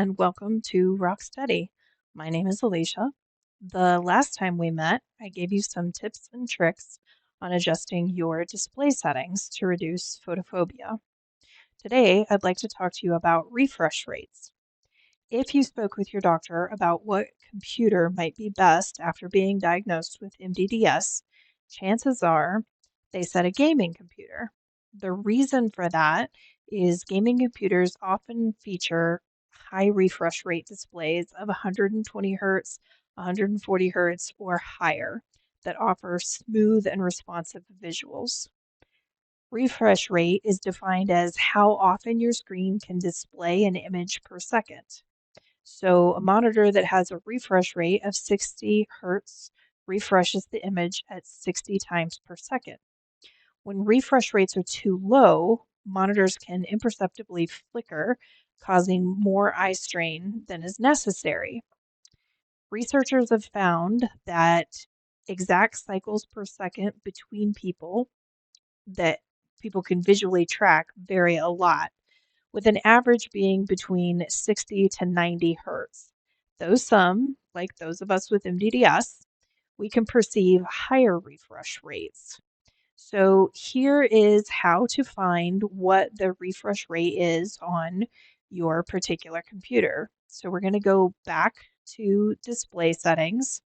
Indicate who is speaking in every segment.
Speaker 1: and welcome to Rocksteady. My name is Alicia. The last time we met, I gave you some tips and tricks on adjusting your display settings to reduce photophobia. Today, I'd like to talk to you about refresh rates. If you spoke with your doctor about what computer might be best after being diagnosed with MdDS, chances are they said a gaming computer. The reason for that is gaming computers often feature high refresh rate displays of 120 hertz, 140 hertz, or higher that offer smooth and responsive visuals. Refresh rate is defined as how often your screen can display an image per second. So a monitor that has a refresh rate of 60 hertz refreshes the image at 60 times per second. When refresh rates are too low, monitors can imperceptibly flicker, causing more eye strain than is necessary. Researchers have found that exact cycles per second between people that people can visually track vary a lot, with an average being between 60 to 90 hertz. Though some, like those of us with MdDS, we can perceive higher refresh rates. So here is how to find what the refresh rate is on your particular computer. So we're going to go back to display settings.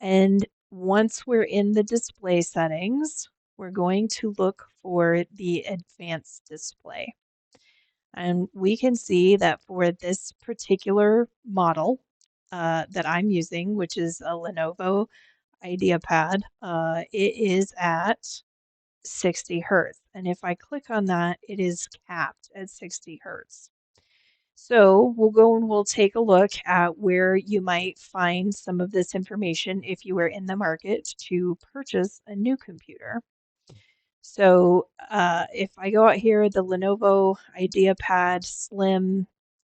Speaker 1: And once we're in the display settings, we're going to look for the advanced display. And we can see that for this particular model that I'm using, which is a Lenovo IdeaPad, it is at 60 hertz. And if I click on that, it is capped at 60 hertz. So we'll go and we'll take a look at where you might find some of this information if you were in the market to purchase a new computer. So if I go out here, the Lenovo IdeaPad Slim,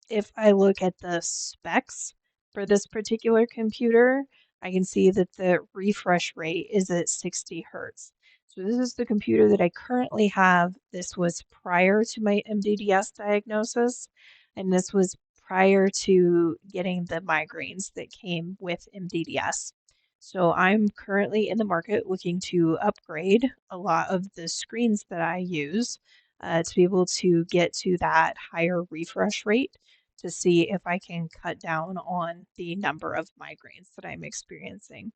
Speaker 1: if I look at the specs for this particular computer, I can see that the refresh rate is at 60 hertz. So this is the computer that I currently have. This was prior to my MdDS diagnosis, and this was prior to getting the migraines that came with MdDS. So I'm currently in the market looking to upgrade a lot of the screens that I use to be able to get to that higher refresh rate to see if I can cut down on the number of migraines that I'm experiencing.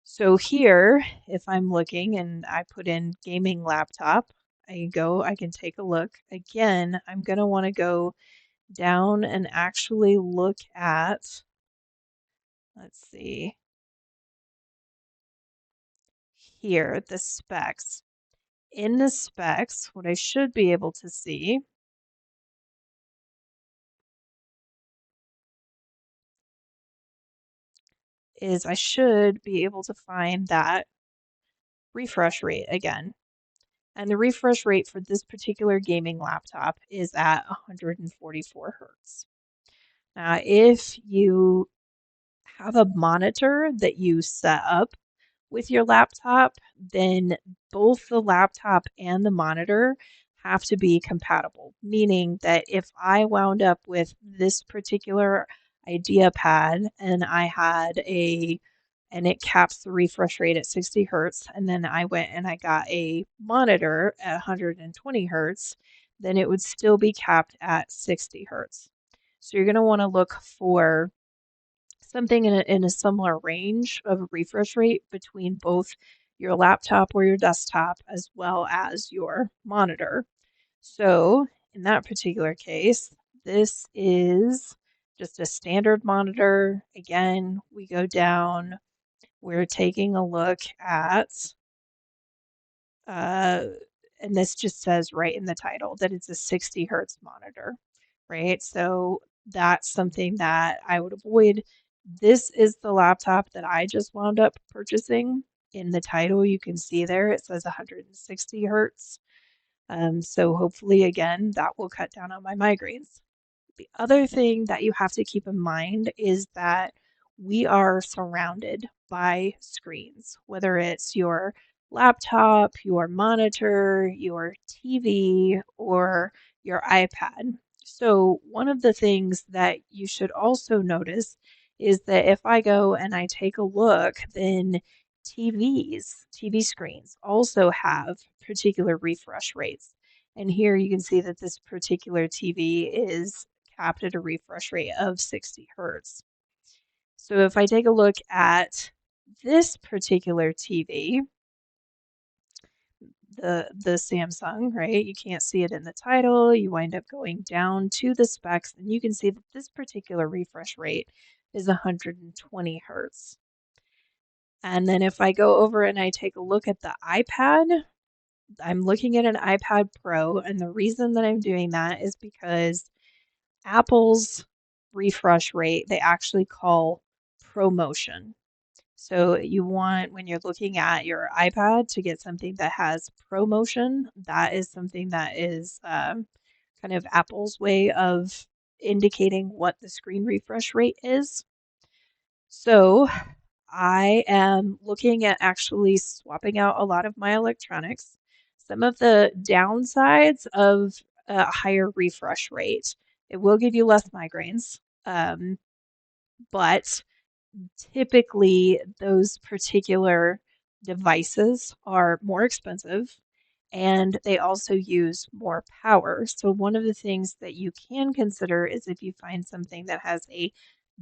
Speaker 1: So here, if I'm looking and I put in gaming laptop, I can take a look. Again, I'm going to want to go down and actually look at, let's see, here, the specs. In the specs, what I should be able to see is I should be able to find that refresh rate again. And the refresh rate for this particular gaming laptop is at 144 hertz. Now, if you have a monitor that you set up with your laptop, then both the laptop and the monitor have to be compatible, meaning that if I wound up with this particular IdeaPad and I had and it caps the refresh rate at 60 hertz, and then I went and I got a monitor at 120 hertz, then it would still be capped at 60 hertz. So you're going to want to look for something in a similar range of refresh rate between both your laptop or your desktop as well as your monitor. So in that particular case, this is just a standard monitor. Again, we go down, we're taking a look at, uh, and this just says right in the title that it's a 60 hertz monitor, right? So that's something that I would avoid. This is the laptop that I just wound up purchasing. In the title, you can see there it says 160 hertz. So hopefully, again, that will cut down on my migraines. The other thing that you have to keep in mind is that we are surrounded by screens, whether it's your laptop, your monitor, your TV, or your iPad. So, one of the things that you should also notice is that if I go and I take a look, then TV screens also have particular refresh rates. And here you can see that this particular TV is capped at a refresh rate of 60 hertz. So, if I take a look at this particular TV, the Samsung, right? You can't see it in the title. You wind up going down to the specs, and you can see that this particular refresh rate is 120 hertz. And then if I go over and I take a look at the iPad, I'm looking at an iPad Pro, and the reason that I'm doing that is because Apple's refresh rate, they actually call ProMotion. So you want, when you're looking at your iPad, to get something that has ProMotion. That is something that is kind of Apple's way of indicating what the screen refresh rate is. So I am looking at actually swapping out a lot of my electronics. Some of the downsides of a higher refresh rate, it will give you less migraines, but typically those particular devices are more expensive and they also use more power. So, one of the things that you can consider is if you find something that has a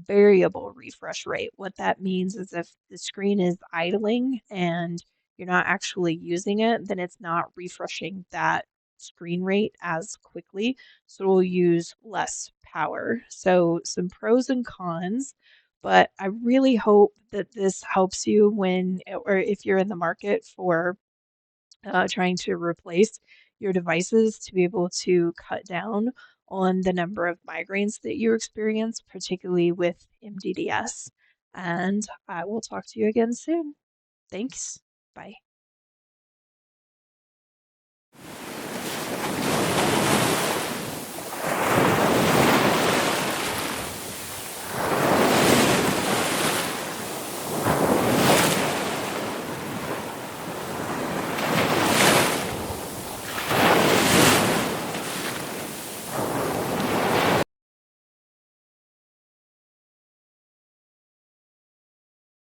Speaker 1: variable refresh rate. What that means is if the screen is idling and you're not actually using it, then it's not refreshing that screen rate as quickly. So, it will use less power. So, some pros and cons. But I really hope that this helps you when, or if you're in the market for trying to replace your devices to be able to cut down on the number of migraines that you experience, particularly with MdDS. And I will talk to you again soon. Thanks. Bye.